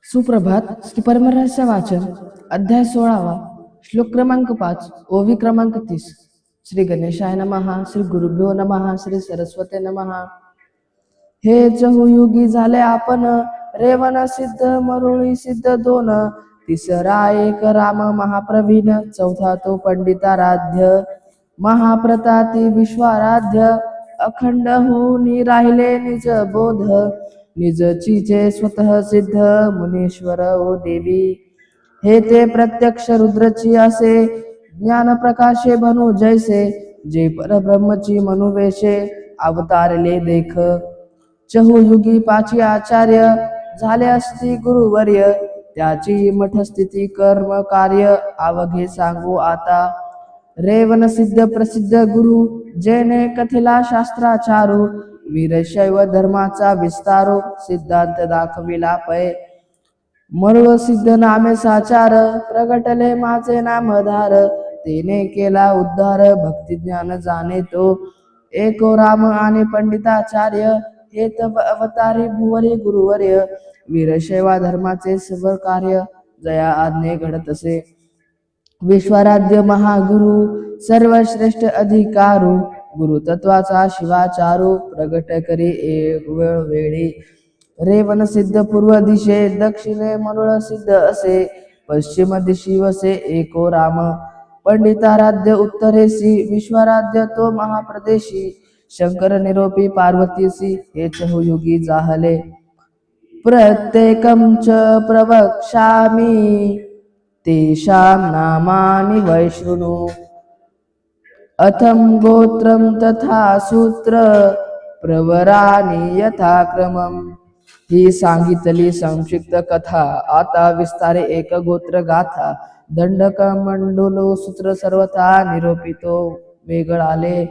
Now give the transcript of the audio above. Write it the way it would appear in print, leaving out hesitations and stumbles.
सुप्रभात. श्री परमरहस्य वाचन अध्याय 16वा श्लोक क्रमांक 5 ओवी क्रमांक 30. श्री गणेशाय नमः. श्री गुरुभ्यो नमः. श्री सरस्वते नमः. हे चहुयुगी झाले आपण, रेवण सिद्ध मरुळी सिद्ध दोन, तिसरा एक राम महाप्रवीण, चौथा तो पंडिताराध्य महाप्रताती विश्वाराध्य, अखंड होऊन राहिले निज बोध, निजचीचे स्वतः सिद्ध मुनीश्वर ओ देवी. हे ते प्रत्यक्ष रुद्रची असे, ज्ञान प्रकाशे बनू जैसे, जे परब्रह्मची मनुवेशे अवतारले देख. चहुयुगी पाची आचार्य, झाले असती गुरुवर्य, त्याची मठस्थिती कर्म कार्य अवघे सांगू आता. रेवण सिद्ध प्रसिद्ध गुरु, जेने कथिला शास्त्राचारू, वीरशैव धर्माचा विस्तारो, सिद्धांत दाखविला पै. मरुळ सिद्ध नामे साचार, प्रगटले माझे नामधार, तेने केला उद्धार, भक्ती ज्ञान जाणे तो. एको राम आणि पंडिताचार्य, हे तव अवतारी भुवरी गुरुवर्य, वीरशैवा धर्माचे सर्व कार्य जया आज्ञे घडतसे. विश्वाराध्य महागुरु, सर्वश्रेष्ठ अधिकारू, गुरुतत्वाचा शिवाचारू, प्रगट करी एक वेळोवेळी. रेवण सिद्ध पूर्व दिशे, दक्षिणे मरुळ सिद्ध असे, पश्चिम दिशी वसे एको राम. पंडिताराध्य उत्तरेसी, विश्वाराध्य तो महाप्रदेशी, शंकर निरोपी पार्वतीसी, हे चहुयुगी जाहले. प्रत्येकं च प्रवक्ष्यामि, तेषां नामानि वैशृणु. अथं गोत्रं तथा सूत्र, प्रवरानि यथाक्रमम्. ही सांगितली संक्षिप्त कथा, आता विस्तारे एक गोत्र गाथा. दंडक मंडलो सूत्र सर्वथा, निरोपितो वेगळाले.